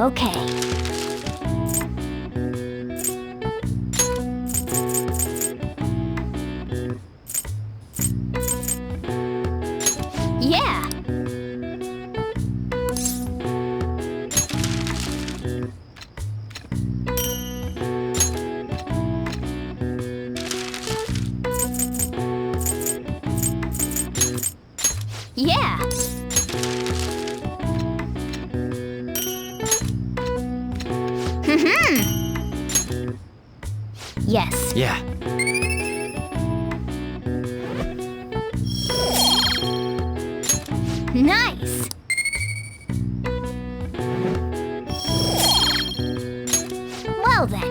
Okay. Yeah! Yeah! Yes. Yeah. Nice! Well then.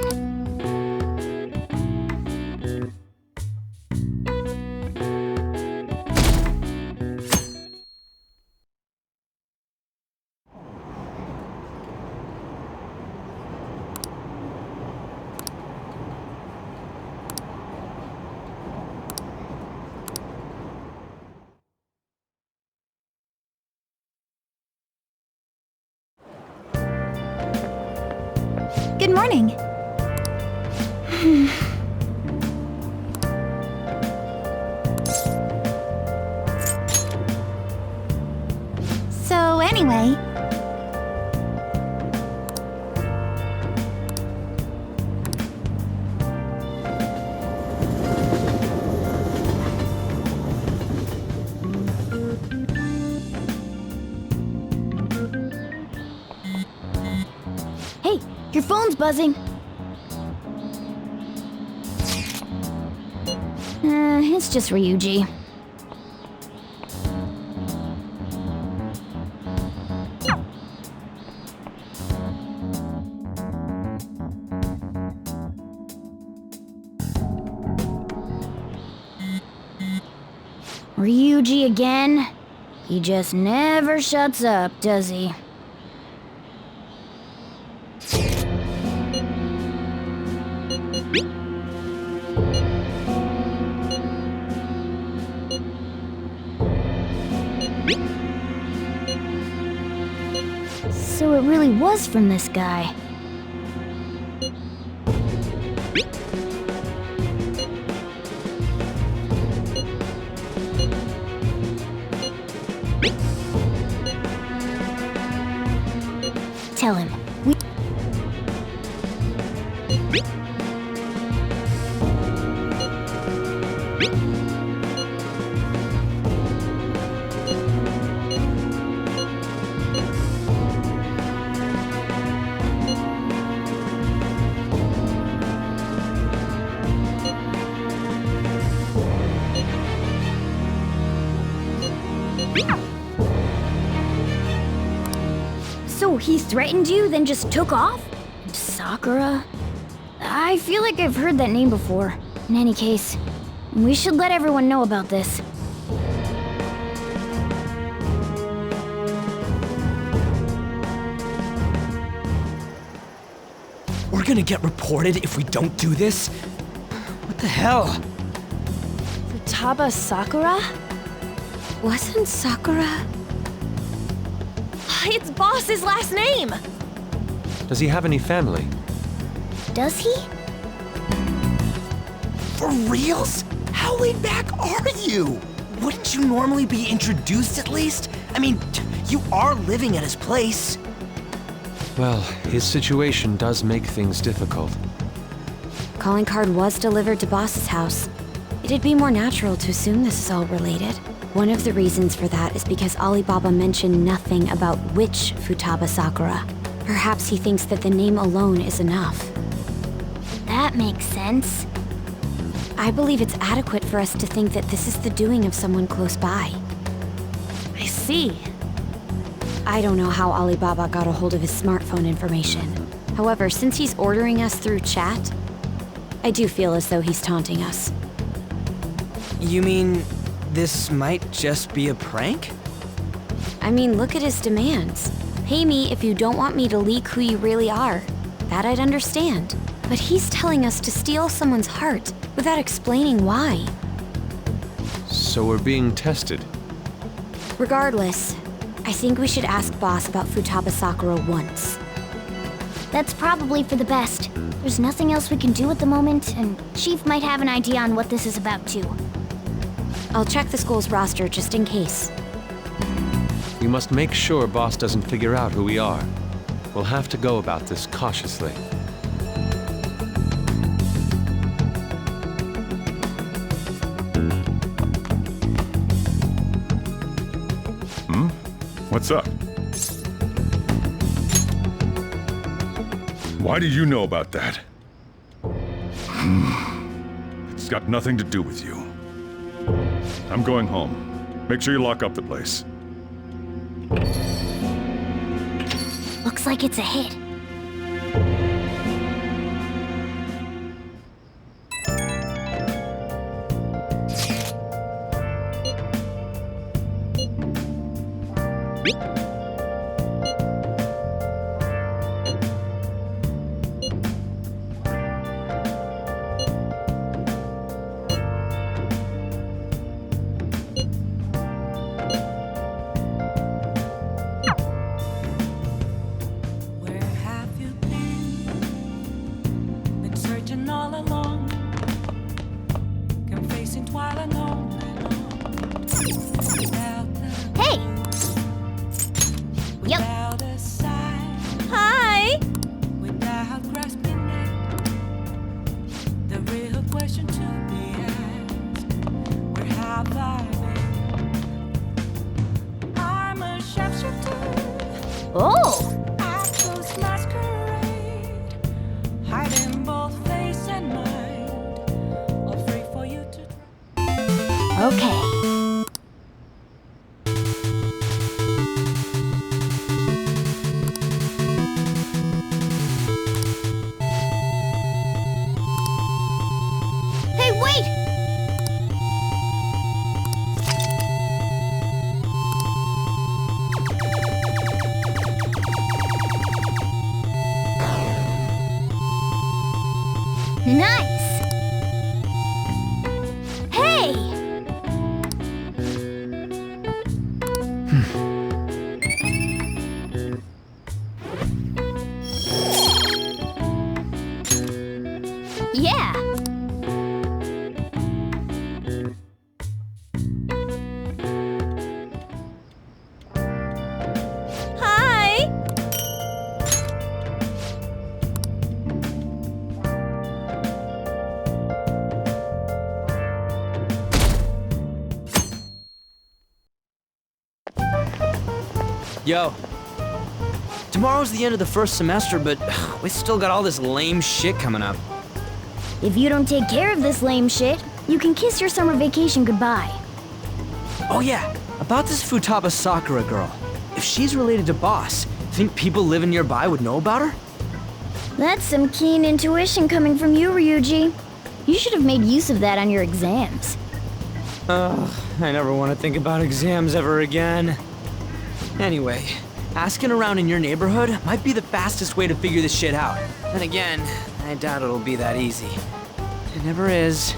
Good morning. So anyway... Hey, your phone's buzzing. It's just Ryuji. Ryuji again? He just never shuts up, does he? So it really was from this guy. Tell him. So he threatened you, then just took off? Sakura? I feel like I've heard that name before. In any case, we should let everyone know about this. We're gonna get reported if we don't do this? What the hell? Futaba Sakura? Wasn't Sakura? It's Boss's last name! Does he have any family? Does he? For reals? How laid back are you? Wouldn't you normally be introduced at least? I mean, you are living at his place. Well, his situation does make things difficult. Calling card was delivered to Boss's house. It'd be more natural to assume this is all related. One of the reasons for that is because Alibaba mentioned nothing about which Futaba Sakura. Perhaps he thinks that the name alone is enough. That makes sense. I believe it's adequate for us to think that this is the doing of someone close by. I see. I don't know how Alibaba got a hold of his smartphone information. However, since he's ordering us through chat, I do feel as though he's taunting us. You mean this might just be a prank? I mean, look at his demands. Pay me if you don't want me to leak who you really are. That I'd understand. But he's telling us to steal someone's heart without explaining why. So we're being tested. Regardless, I think we should ask Boss about Futaba Sakura once. That's probably for the best. There's nothing else we can do at the moment, and Chief might have an idea on what this is about too. I'll check the school's roster just in case. We must make sure Boss doesn't figure out who we are. We'll have to go about this cautiously. What's up? Why do you know about that? It's got nothing to do with you. I'm going home. Make sure you lock up the place. Looks like it's a hit. Okay. Hey, wait! Nice! Hey! Yeah! Hi! Yo. Tomorrow's the end of the first semester, but we still got all this lame shit coming up. If you don't take care of this lame shit, you can kiss your summer vacation goodbye. Oh yeah, about this Futaba Sakura girl. If she's related to Boss, think people living nearby would know about her? That's some keen intuition coming from you, Ryuji. You should have made use of that on your exams. Ugh, I never want to think about exams ever again. Anyway, asking around in your neighborhood might be the fastest way to figure this shit out. Then again, I doubt it'll be that easy. It never is.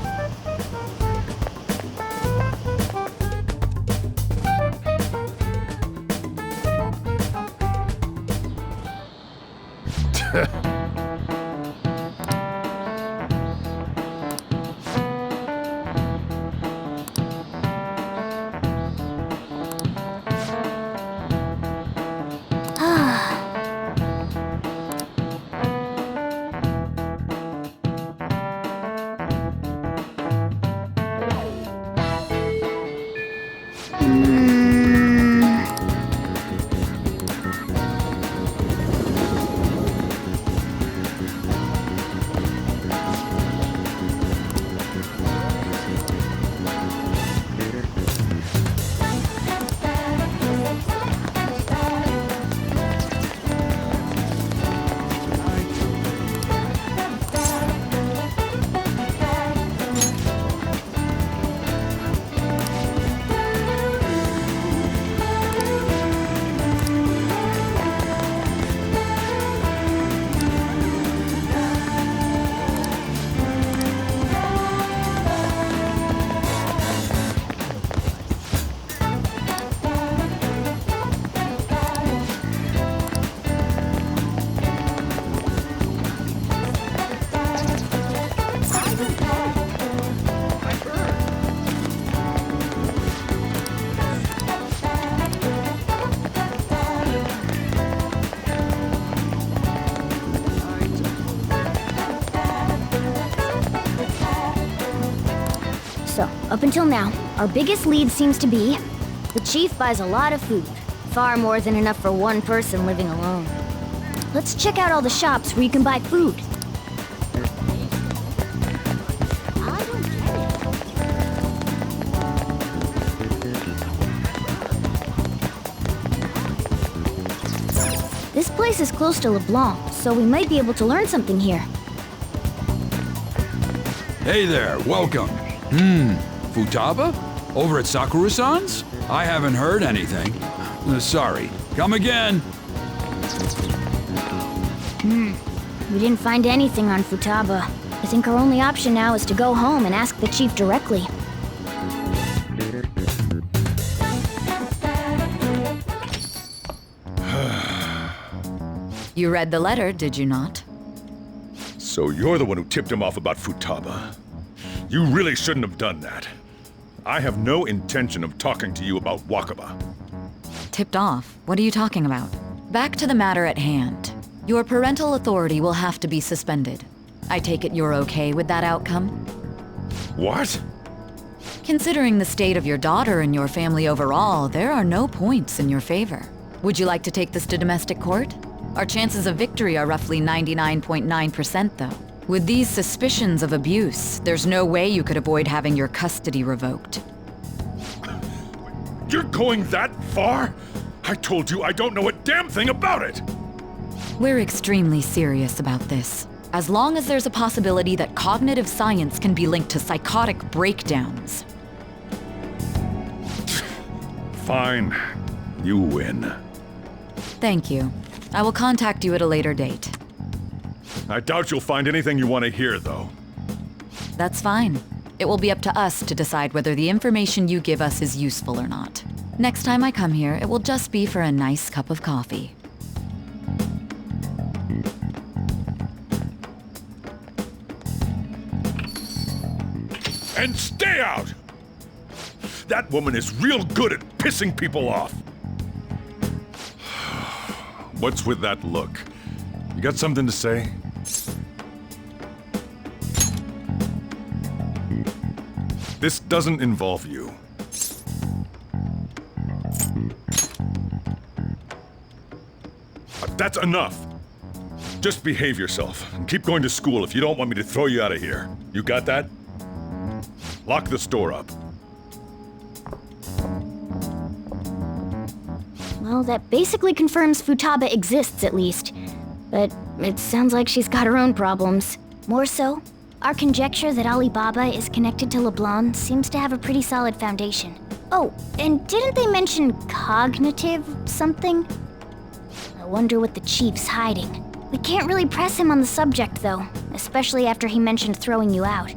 So, up until now, our biggest lead seems to be the chief buys a lot of food. Far more than enough for one person living alone. Let's check out all the shops where you can buy food. This place is close to LeBlanc, so we might be able to learn something here. Hey there, welcome. Futaba? Over at Sakura-san's? I haven't heard anything. Sorry. Come again. We didn't find anything on Futaba. I think our only option now is to go home and ask the chief directly. You read the letter, did you not? So you're the one who tipped him off about Futaba. You really shouldn't have done that. I have no intention of talking to you about Wakaba. Tipped off? What are you talking about? Back to the matter at hand. Your parental authority will have to be suspended. I take it you're okay with that outcome? What? Considering the state of your daughter and your family overall, there are no points in your favor. Would you like to take this to domestic court? Our chances of victory are roughly 99.9%, though. With these suspicions of abuse, there's no way you could avoid having your custody revoked. You're going that far? I told you I don't know a damn thing about it! We're extremely serious about this. As long as there's a possibility that cognitive science can be linked to psychotic breakdowns. Fine. You win. Thank you. I will contact you at a later date. I doubt you'll find anything you want to hear, though. That's fine. It will be up to us to decide whether the information you give us is useful or not. Next time I come here, it will just be for a nice cup of coffee. And stay out! That woman is real good at pissing people off. What's with that look? You got something to say? This doesn't involve you. That's enough. Just behave yourself and keep going to school if you don't want me to throw you out of here. You got that? Lock the store up. Well, that basically confirms Futaba exists, at least. But it sounds like she's got her own problems. More so, our conjecture that Alibaba is connected to LeBlanc seems to have a pretty solid foundation. Oh, and didn't they mention cognitive something? I wonder what the chief's hiding. We can't really press him on the subject, though, especially after he mentioned throwing you out.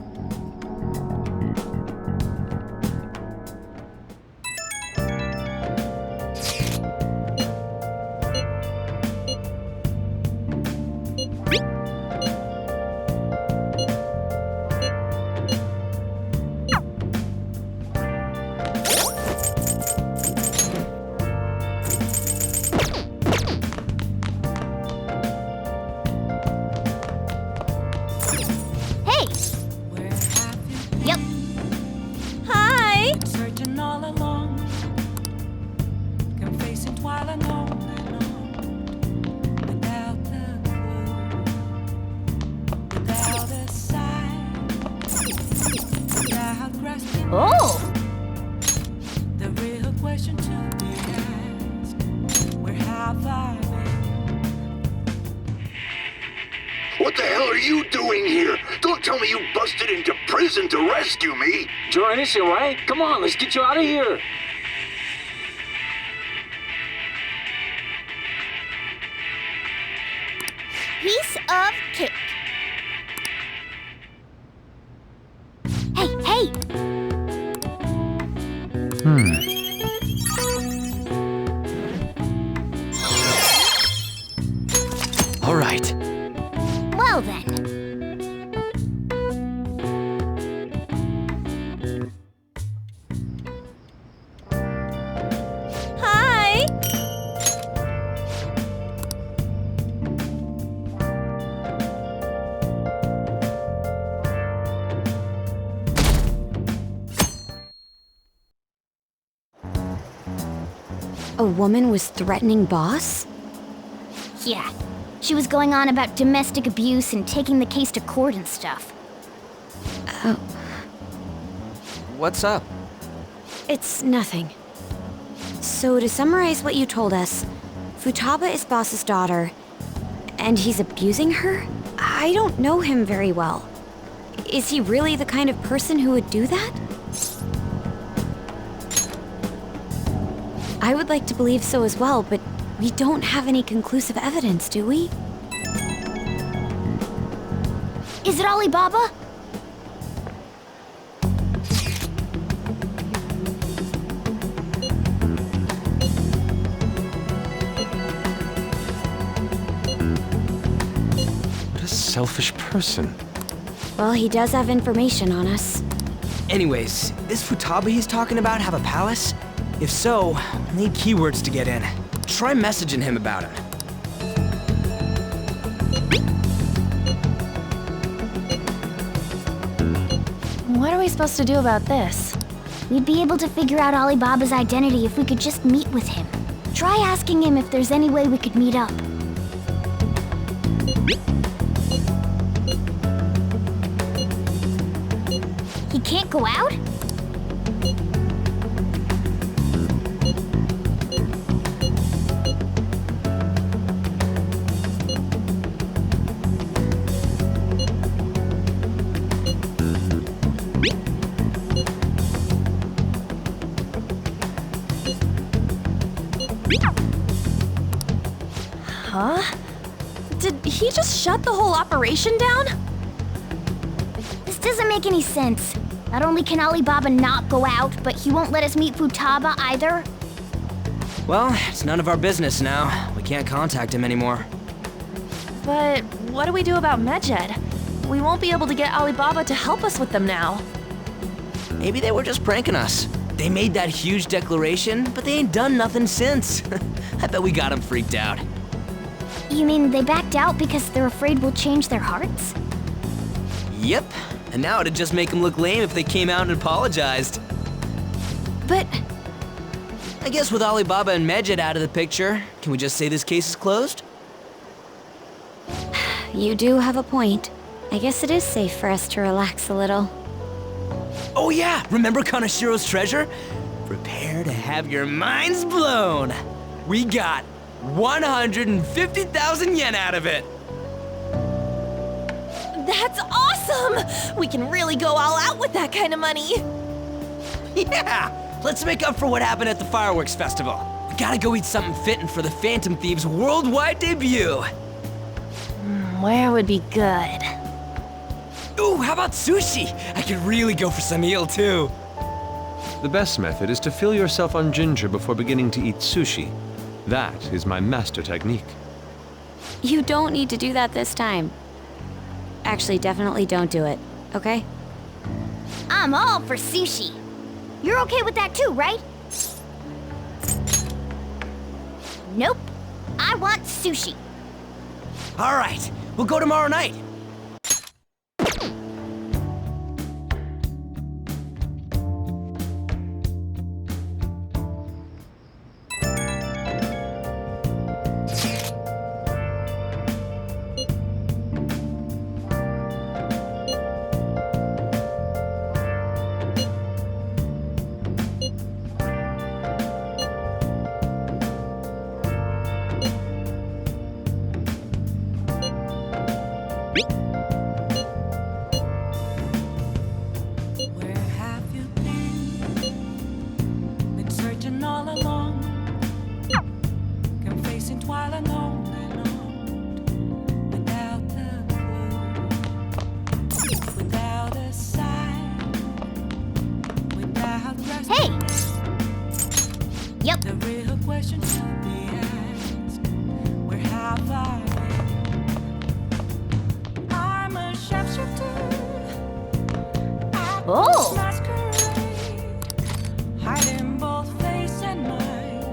Yep. Hi! Searching all along, confessing while alone without the clue, without a sign, without grasping Oh! the real question to be asked. Where have I been? What the hell are you doing here? Don't tell me you busted into prison to rescue me! Join us, right? Come on, let's get you out of here. Piece of cake. Hey, hey! All right. Well then. Hi! A woman was threatening Boss? Yeah. She was going on about domestic abuse and taking the case to court and stuff. Oh, What's up? it's nothing. So to summarize what you told us, Futaba is Boss's daughter, and he's abusing her? I don't know him very well. Is he really the kind of person who would do that? I would like to believe so as well, but we don't have any conclusive evidence, do we? Is it Alibaba? What a selfish person. Well, he does have information on us. Anyways, this Futaba he's talking about have a palace? If so, we'll need keywords to get in. Try messaging him about it. What are we supposed to do about this? We'd be able to figure out Alibaba's identity if we could just meet with him. Try asking him if there's any way we could meet up. He can't go out? Huh? Did he just shut the whole operation down? This doesn't make any sense. Not only can Alibaba not go out, but he won't let us meet Futaba either. Well, it's none of our business now. We can't contact him anymore. But what do we do about Medjed? We won't be able to get Alibaba to help us with them now. Maybe they were just pranking us. They made that huge declaration, but they ain't done nothing since. I bet we got them freaked out. You mean they backed out because they're afraid we'll change their hearts? Yep, and now it'd just make them look lame if they came out and apologized. But I guess with Alibaba and Medjed out of the picture, can we just say this case is closed? You do have a point. I guess it is safe for us to relax a little. Oh yeah, remember Kanashiro's treasure? Prepare to have your minds blown. We got 150,000 yen out of it. that's awesome! We can really go all out with that kind of money. Yeah, let's make up for what happened at the fireworks festival. We gotta go eat something fitting for the Phantom Thieves' worldwide debut. Where would be good? Ooh, how about sushi? I could really go for some eel too. The best method is to fill yourself on ginger before beginning to eat sushi. That is my master technique. You don't need to do that this time. Actually, definitely don't do it, okay? I'm all for sushi. You're okay with that too, right? Nope. I want sushi. All right, we'll go tomorrow night. Where have you been? Been searching all along, come facing twilight on and on, without a clue, without a sign, without rest. Hey! Yep. The real question to be asked: where have I been? I'm a sharpshooter. Oh! Hiding both face and mind.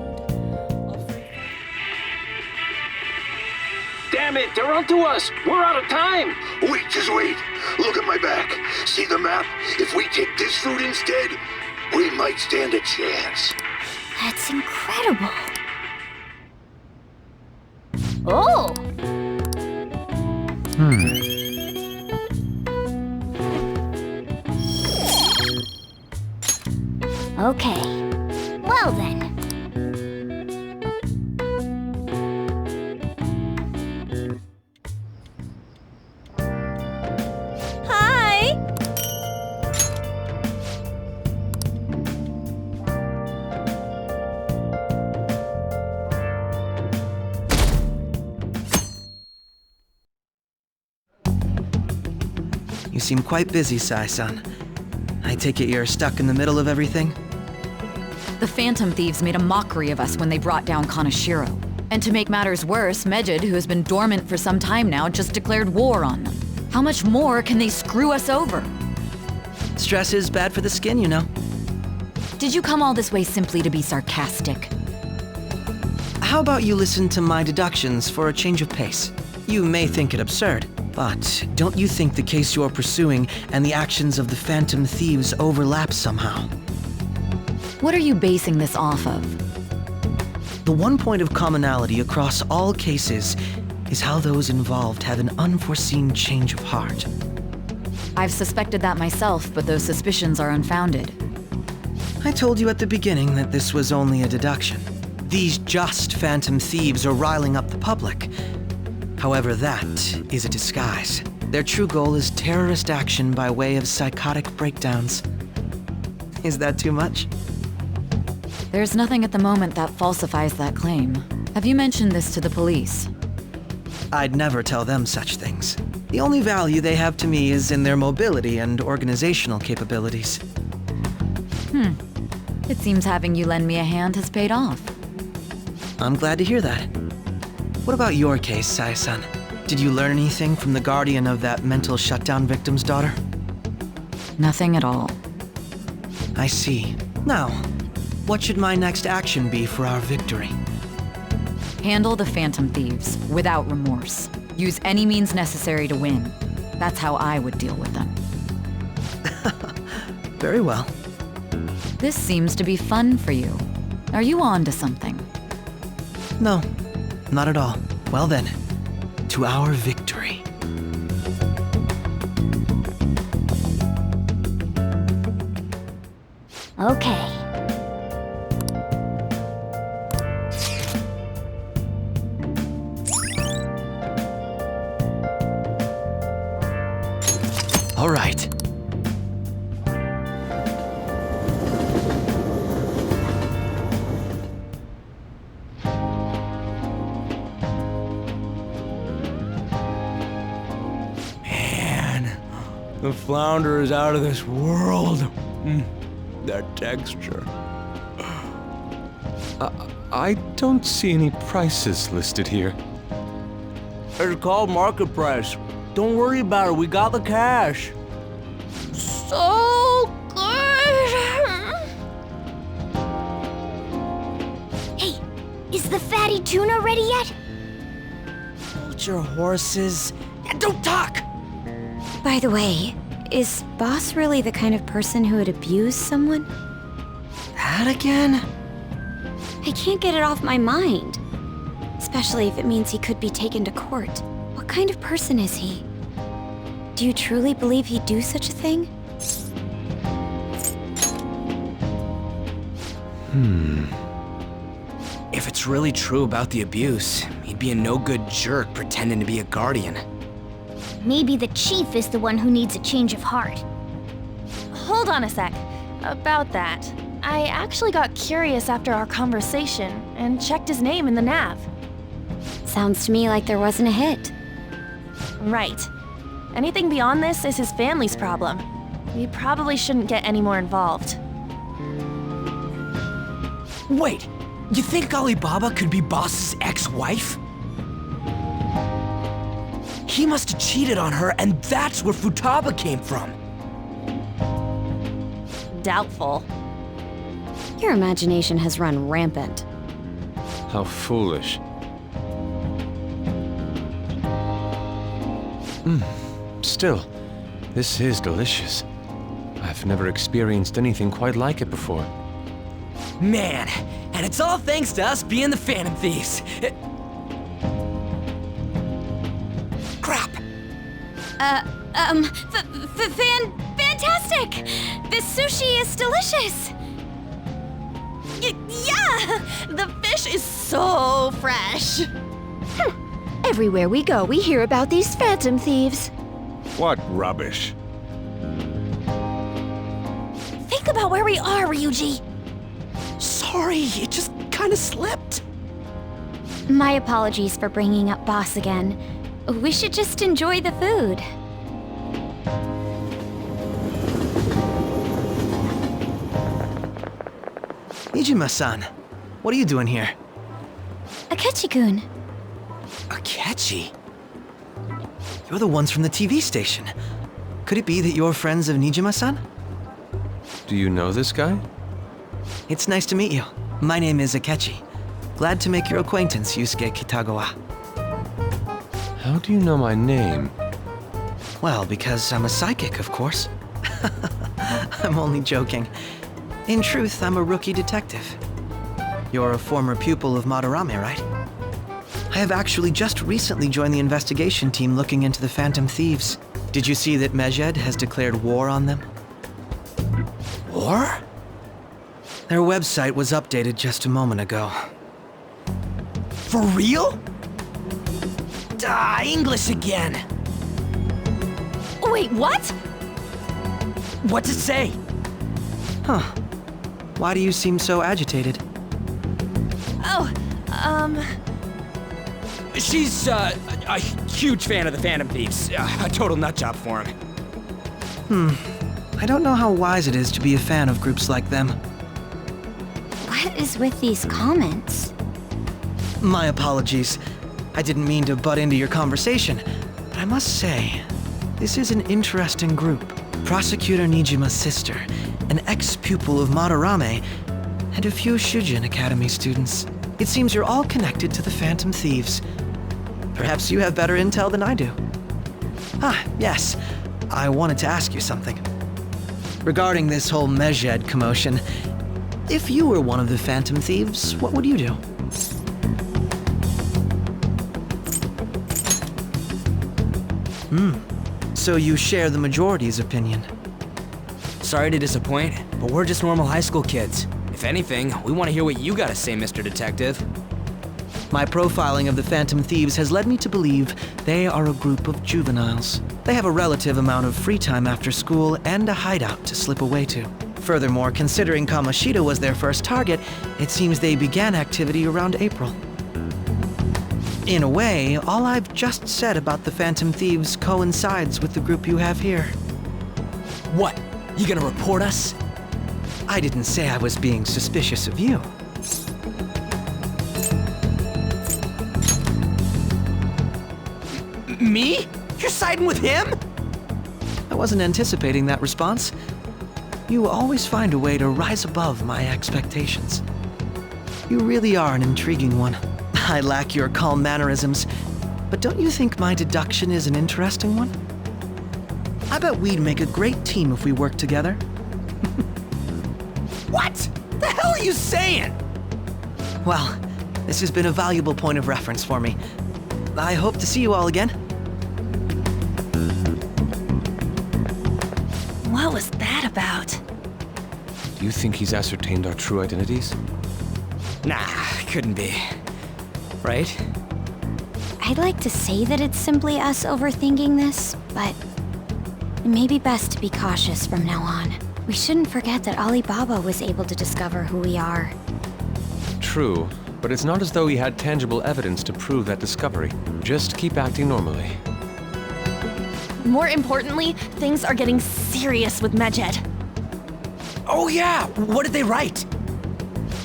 Damn it, they're onto us. We're out of time. Wait, just wait. Look at my back. See the map? If we take this route instead, we might stand a chance. That's incredible. Oh! Okay. Well then. Hi! You seem quite busy, Sai-san. I take it you're stuck in the middle of everything? The Phantom Thieves made a mockery of us when they brought down Kaneshiro. And to make matters worse, Mejid, who has been dormant for some time now, just declared war on them. How much more can they screw us over? Stress is bad for the skin, you know. Did you come all this way simply to be sarcastic? How about you listen to my deductions for a change of pace? You may think it absurd, but don't you think the case you're pursuing and the actions of the Phantom Thieves overlap somehow? What are you basing this off of? The one point of commonality across all cases is how those involved have an unforeseen change of heart. I've suspected that myself, but those suspicions are unfounded. I told you at the beginning that this was only a deduction. These just Phantom Thieves are riling up the public. However, that is a disguise. Their true goal is terrorist action by way of psychotic breakdowns. Is that too much? There's nothing at the moment that falsifies that claim. Have you mentioned this to the police? I'd never tell them such things. The only value they have to me is in their mobility and organizational capabilities. It seems having you lend me a hand has paid off. I'm glad to hear that. What about your case, Sai-san? Did you learn anything from the guardian of that mental shutdown victim's daughter? Nothing at all. I see. Now, what should my next action be for our victory? Handle the Phantom Thieves without remorse. Use any means necessary to win. That's how I would deal with them. Very well. This seems to be fun for you. Are you on to something? No, not at all. Well then, to our victory. Okay. All right. The flounder is out of this world. That texture. I don't see any prices listed here. It's called market price. Don't worry about it, we got the cash. So good! Hey, is the fatty tuna ready yet? Hold your horses and don't talk! By the way, is Boss really the kind of person who would abuse someone? That again? I can't get it off my mind. Especially if it means he could be taken to court. What kind of person is he? Do you truly believe he'd do such a thing? If it's really true about the abuse, he'd be a no-good jerk pretending to be a guardian. Maybe the chief is the one who needs a change of heart. Hold on a sec. About that, I actually got curious after our conversation and checked his name in the nav. Sounds to me like there wasn't a hit. Right. Anything beyond this is his family's problem. We probably shouldn't get any more involved. Wait, you think Alibaba could be Boss's ex-wife? He must have cheated on her, and that's where Futaba came from. Doubtful. Your imagination has run rampant. How foolish. Still, this is delicious. I've never experienced anything quite like it before. Man, and it's all thanks to us being the Phantom Thieves. Fantastic! This sushi is delicious! Yeah! The fish is so fresh. Everywhere we go, we hear about these phantom thieves. What rubbish. Think about where we are, Ryuji. Sorry, it just kinda slipped. My apologies for bringing up Boss again. We should just enjoy the food. Nijima-san, what are you doing here? Akechi-kun. Akechi? You're the ones from the TV station. Could it be that you're friends of Nijima-san? Do you know this guy? It's nice to meet you. My name is Akechi. Glad to make your acquaintance, Yusuke Kitagawa. How do you know my name? Well, because I'm a psychic, of course. I'm only joking. In truth, I'm a rookie detective. You're a former pupil of Madarame, right? I have actually just recently joined the investigation team looking into the Phantom Thieves. Did you see that Mejed has declared war on them? War? Their website was updated just a moment ago. For real? English again. Wait, what? What's it say? Huh. Why do you seem so agitated? Oh, She's, a huge fan of the Phantom Thieves. A total nutjob for him. I don't know how wise it is to be a fan of groups like them. What is with these comments? My apologies. I didn't mean to butt into your conversation, but I must say, this is an interesting group. Prosecutor Nijima's sister, an ex-pupil of Madarame, and a few Shujin Academy students. It seems you're all connected to the Phantom Thieves. Perhaps you have better intel than I do. Ah, yes. I wanted to ask you something. Regarding this whole Mejed commotion, if you were one of the Phantom Thieves, what would you do? So you share the majority's opinion. Sorry to disappoint, but we're just normal high school kids. If anything, we want to hear what you gotta say, Mr. Detective. My profiling of the Phantom Thieves has led me to believe they are a group of juveniles. They have a relative amount of free time after school and a hideout to slip away to. Furthermore, considering Kamoshida was their first target, it seems they began activity around April. In a way, all I've just said about the Phantom Thieves coincides with the group you have here. What? You gonna report us? I didn't say I was being suspicious of you. Me? You're siding with him? I wasn't anticipating that response. You always find a way to rise above my expectations. You really are an intriguing one. I lack your calm mannerisms, but don't you think my deduction is an interesting one? I bet we'd make a great team if we worked together. What? The hell are you saying? Well, this has been a valuable point of reference for me. I hope to see you all again. what was that about? Do you think he's ascertained our true identities? Nah, couldn't be. Right? I'd like to say that it's simply us overthinking this, but it may be best to be cautious from now on. We shouldn't forget that Alibaba was able to discover who we are. True, but it's not as though he had tangible evidence to prove that discovery. Just keep acting normally. More importantly, things are getting serious with Mejed. Oh yeah, what did they write?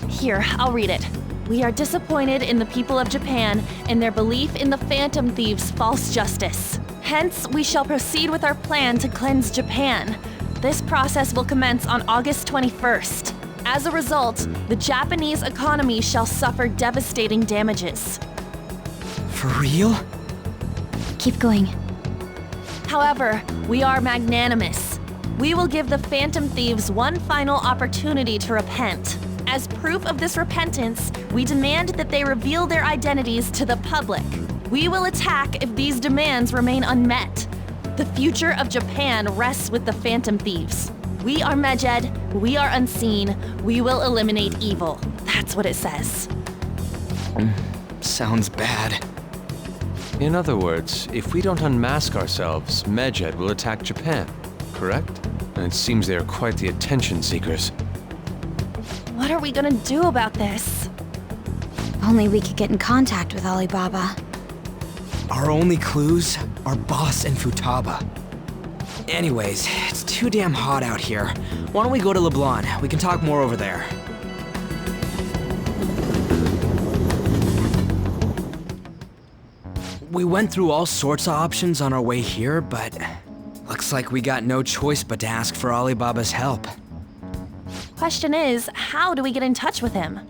Here, I'll read it. We are disappointed in the people of Japan and their belief in the Phantom Thieves' false justice. Hence, we shall proceed with our plan to cleanse Japan. This process will commence on August 21st. As a result, the Japanese economy shall suffer devastating damages. For real? Keep going. However, we are magnanimous. We will give the Phantom Thieves one final opportunity to repent. As proof of this repentance, we demand that they reveal their identities to the public. We will attack if these demands remain unmet. The future of Japan rests with the Phantom Thieves. We are Medjed, we are unseen, we will eliminate evil. That's what it says. Sounds bad. In other words, if we don't unmask ourselves, Medjed will attack Japan, correct? And it seems they are quite the attention seekers. What are we gonna do about this? Only we could get in contact with Alibaba. Our only clues are Boss and Futaba. Anyways, it's too damn hot out here. Why don't we go to LeBlanc? We can talk more over there. We went through all sorts of options on our way here, but looks like we got no choice but to ask for Alibaba's help. Question is, how do we get in touch with him?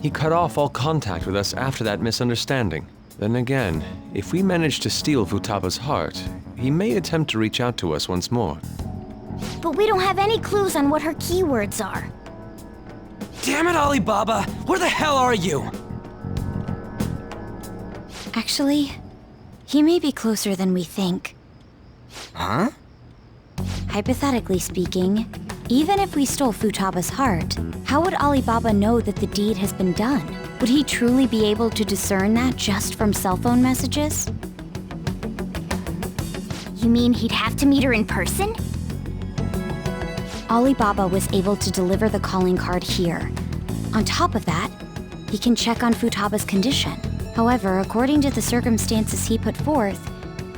He cut off all contact with us after that misunderstanding. Then again, if we manage to steal Futaba's heart, he may attempt to reach out to us once more. But we don't have any clues on what her keywords are. Damn it, Alibaba! Where the hell are you? Actually, he may be closer than we think. Huh? Hypothetically speaking, even if we stole Futaba's heart, how would Alibaba know that the deed has been done? Would he truly be able to discern that just from cell phone messages? You mean he'd have to meet her in person? Alibaba was able to deliver the calling card here. On top of that, he can check on Futaba's condition. However, according to the circumstances he put forth,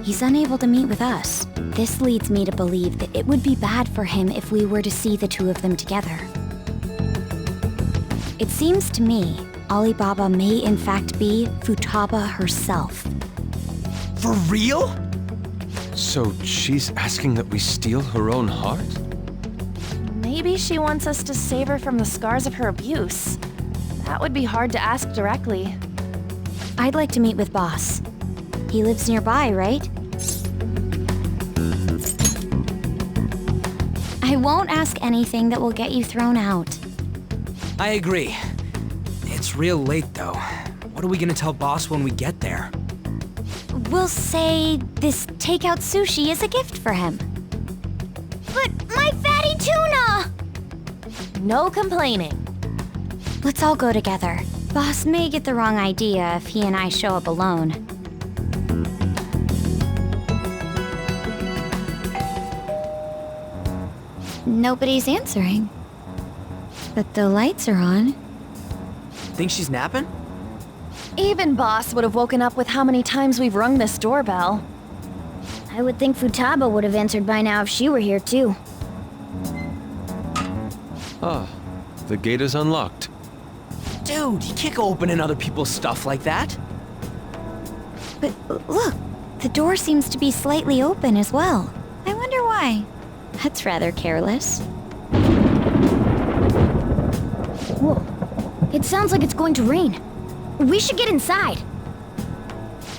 he's unable to meet with us. This leads me to believe that it would be bad for him if we were to see the two of them together. It seems to me Alibaba may in fact be Futaba herself. For real? So she's asking that we steal her own heart? Maybe she wants us to save her from the scars of her abuse. That would be hard to ask directly. I'd like to meet with Boss. He lives nearby, right? I won't ask anything that will get you thrown out. I agree. It's real late, though. What are we gonna tell Boss when we get there? We'll say this takeout sushi is a gift for him. But my fatty tuna! No complaining. Let's all go together. Boss may get the wrong idea if he and I show up alone. Nobody's answering. But the lights are on. Think she's napping? Even Boss would have woken up with how many times we've rung this doorbell. I would think Futaba would have answered by now if she were here too. Ah, the gate is unlocked. Dude, you can't go opening other people's stuff like that. But look, the door seems to be slightly open as well. I wonder why. That's rather careless. Whoa. It sounds like it's going to rain. We should get inside.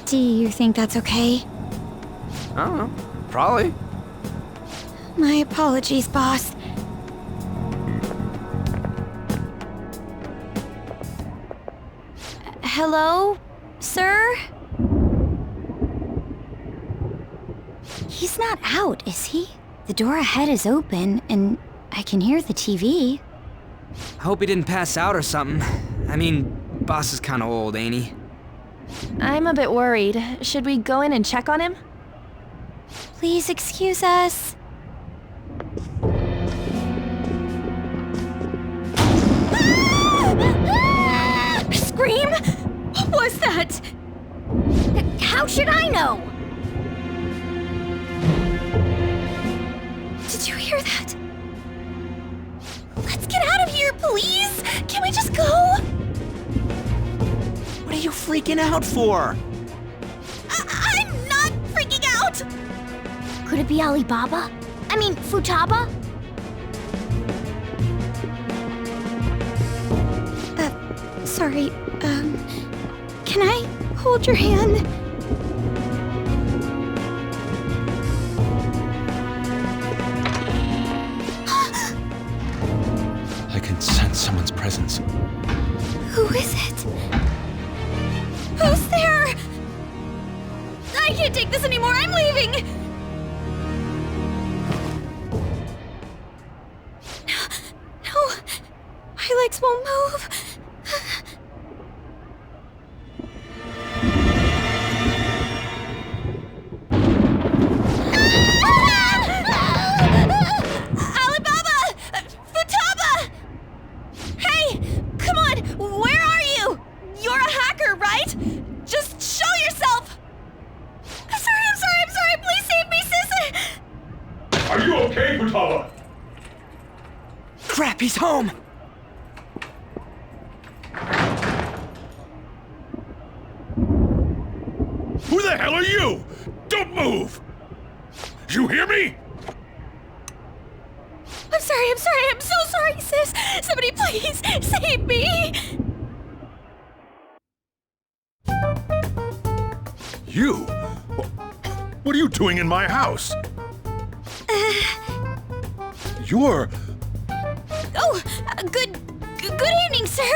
Do you think that's okay? I don't know. Probably. My apologies, boss. Hello, sir? He's not out, is he? The door ahead is open, and I can hear the TV. I hope he didn't pass out or something. I mean, Boss is kinda old, ain't he? I'm a bit worried. Should we go in and check on him? Please excuse us. Scream? What was that? How should I know? Did you hear that? Let's get out of here, please! Can we just go? What are you freaking out for? I'm not freaking out! Could it be Alibaba? I mean, Futaba? Sorry, can I hold your hand? I can sense someone's presence. Who is it? Who's there? I can't take this anymore, I'm leaving! legs won't move. Alibaba! Futaba! Hey, come on! Where are you? You're a hacker, right? Just show yourself! I'm sorry! Please save me, sis! Are you okay, Futaba? Crap, he's home! Who the hell are you? Don't move! You hear me? I'm so sorry, sis! Somebody please save me! You? What are you doing in my house? You're... Oh, good evening, sir.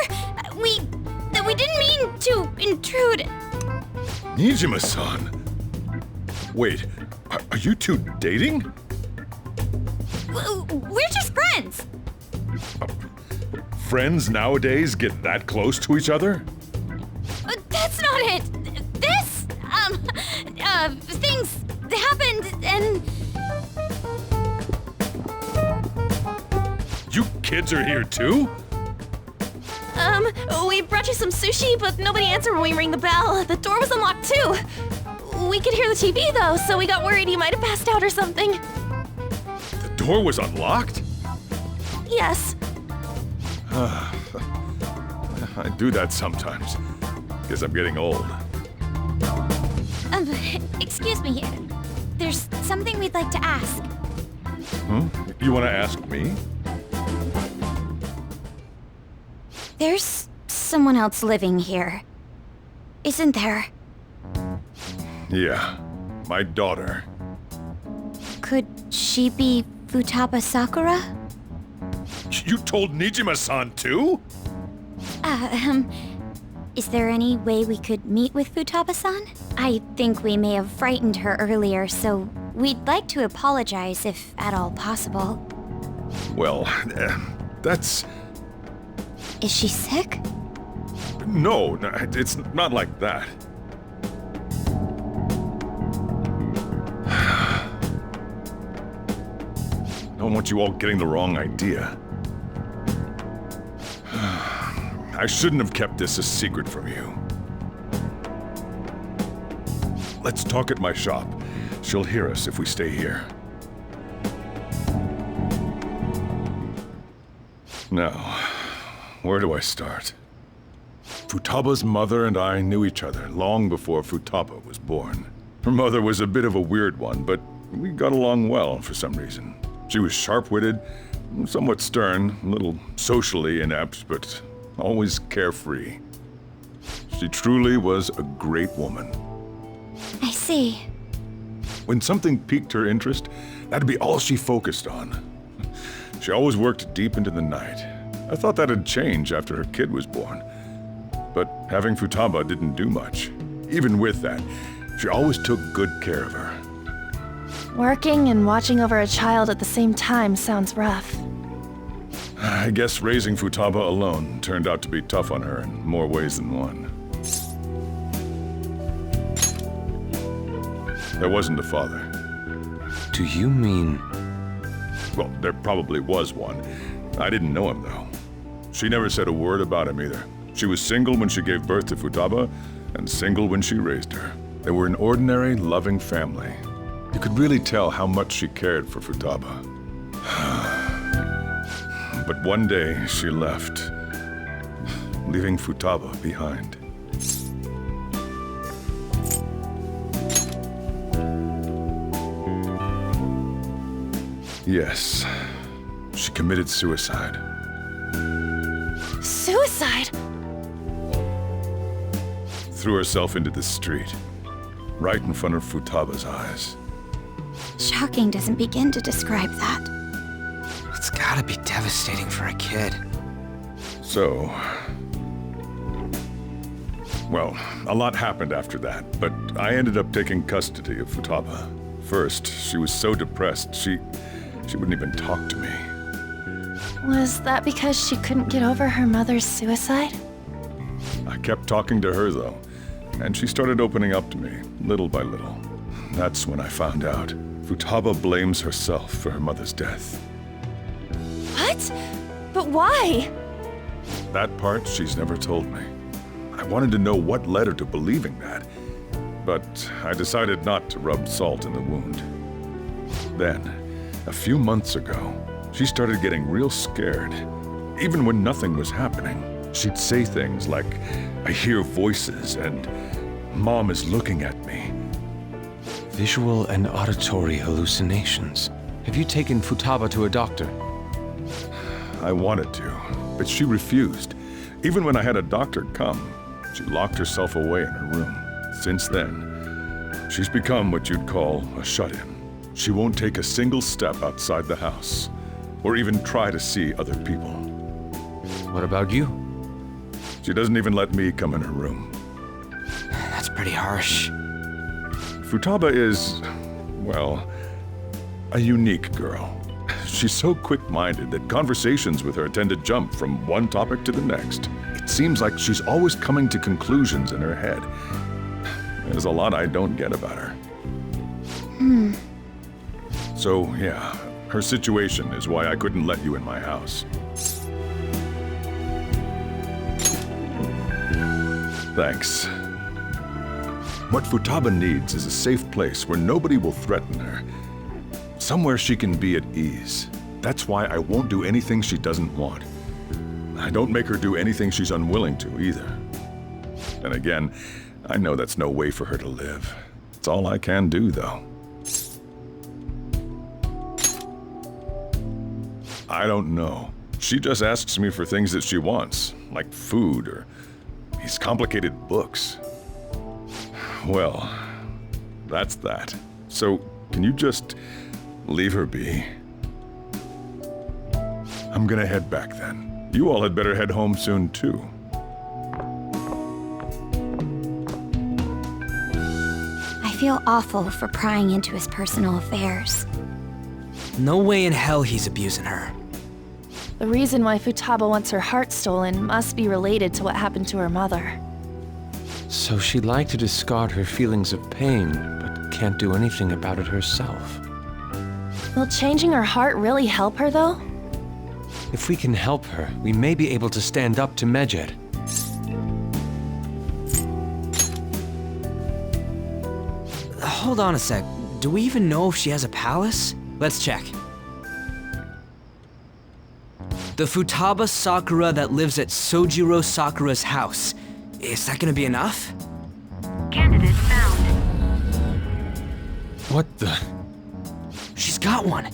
We didn't mean to intrude. Nijima-san. Wait, are you two dating? We're just friends. Friends nowadays get that close to each other? That's not it. This, things happened and... You kids are here too? We brought you some sushi, but nobody answered when we rang the bell. The door was unlocked too. We could hear the TV though, so we got worried you might have passed out or something. The door was unlocked? Yes. I do that sometimes. Guess I'm getting old. Excuse me. There's something we'd like to ask. You want to ask me? There's someone else living here, isn't there? Yeah, my daughter. Could she be Futaba Sakura? You told Nijima-san too? Is there any way we could meet with Futaba-san? I think we may have frightened her earlier, so we'd like to apologize if at all possible. Well, that's... Is she sick? No, it's not like that. Don't want you all getting the wrong idea. I shouldn't have kept this a secret from you. Let's talk at my shop. She'll hear us if we stay here. Now, where do I start? Futaba's mother and I knew each other long before Futaba was born. Her mother was a bit of a weird one, but we got along well for some reason. She was sharp-witted, somewhat stern, a little socially inept, but always carefree. She truly was a great woman. I see. When something piqued her interest, that'd be all she focused on. She always worked deep into the night. I thought that'd change after her kid was born. But having Futaba didn't do much. Even with that, she always took good care of her. Working and watching over a child at the same time sounds rough. I guess raising Futaba alone turned out to be tough on her in more ways than one. There wasn't a father. Do you mean... Well, there probably was one. I didn't know him, though. She never said a word about him either. She was single when she gave birth to Futaba, and single when she raised her. They were an ordinary, loving family. You could really tell how much she cared for Futaba. But one day, she left, leaving Futaba behind. Yes, she committed suicide. Suicide? Threw herself into the street, right in front of Futaba's eyes. Shocking doesn't begin to describe that. It's gotta be devastating for a kid. So... Well, a lot happened after that, but I ended up taking custody of Futaba. First, she was so depressed, she wouldn't even talk to me. Was that because she couldn't get over her mother's suicide? I kept talking to her, though, and she started opening up to me, little by little. That's when I found out. Futaba blames herself for her mother's death. What? But why? That part she's never told me. I wanted to know what led her to believing that, but I decided not to rub salt in the wound. Then, a few months ago, she started getting real scared. Even when nothing was happening, she'd say things like, "I hear voices," and "Mom is looking at me." Visual and auditory hallucinations. Have you taken Futaba to a doctor? I wanted to, but she refused. Even when I had a doctor come, she locked herself away in her room. Since then, she's become what you'd call a shut-in. She won't take a single step outside the house, or even try to see other people. What about you? She doesn't even let me come in her room. That's pretty harsh. Futaba is, well, a unique girl. She's so quick-minded that conversations with her tend to jump from one topic to the next. It seems like she's always coming to conclusions in her head. There's a lot I don't get about her. So, yeah, her situation is why I couldn't let you in my house. Thanks. What Futaba needs is a safe place where nobody will threaten her. Somewhere she can be at ease. That's why I won't do anything she doesn't want. I don't make her do anything she's unwilling to, either. And again, I know that's no way for her to live. It's all I can do, though. I don't know. She just asks me for things that she wants, like food or these complicated books. Well, that's that. So, can you just leave her be? I'm gonna head back then. You all had better head home soon, too. I feel awful for prying into his personal affairs. No way in hell he's abusing her. The reason why Futaba wants her heart stolen must be related to what happened to her mother. So she'd like to discard her feelings of pain, but can't do anything about it herself. Will changing her heart really help her, though? If we can help her, we may be able to stand up to Medjed. Hold on a sec. Do we even know if she has a palace? Let's check. The Futaba Sakura that lives at Sojiro Sakura's house. Is that gonna be enough? Candidate found. What the? She's got one.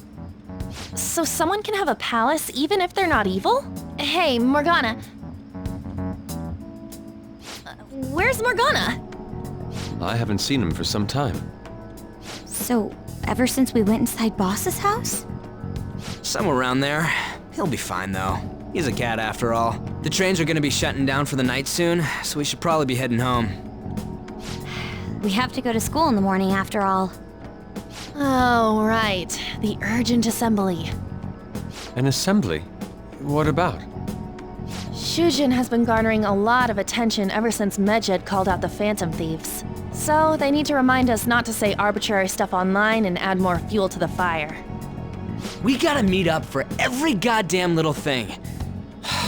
So someone can have a palace even if they're not evil? Hey, Morgana. Where's Morgana? I haven't seen him for some time. So, ever since we went inside Boss's house? Somewhere around there. He'll be fine, though. He's a cat after all. The trains are gonna be shutting down for the night soon, so we should probably be heading home. We have to go to school in the morning after all. Oh, right. The urgent assembly. An assembly? What about? Shujin has been garnering a lot of attention ever since Medjed called out the Phantom Thieves. So they need to remind us not to say arbitrary stuff online and add more fuel to the fire. We gotta meet up for every goddamn little thing.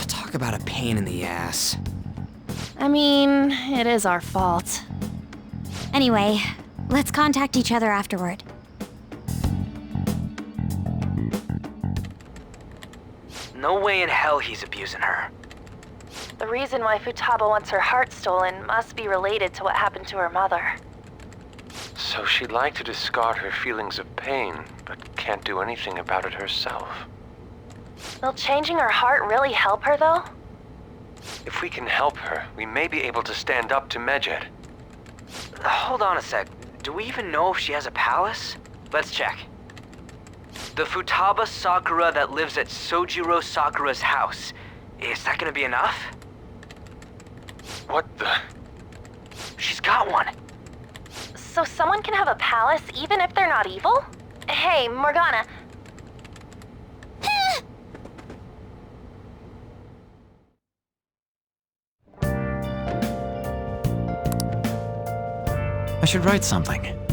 Talk about a pain in the ass. I mean, it is our fault. Anyway, let's contact each other afterward. No way in hell he's abusing her. The reason why Futaba wants her heart stolen must be related to what happened to her mother. So she'd like to discard her feelings of pain, but can't do anything about it herself. Will changing her heart really help her, though? If we can help her, we may be able to stand up to Medjed. Hold on a sec. Do we even know if she has a palace? Let's check. The Futaba Sakura that lives at Sojiro Sakura's house. Is that gonna be enough? What the? She's got one. So someone can have a palace even if they're not evil? Hey, Morgana. I should write something.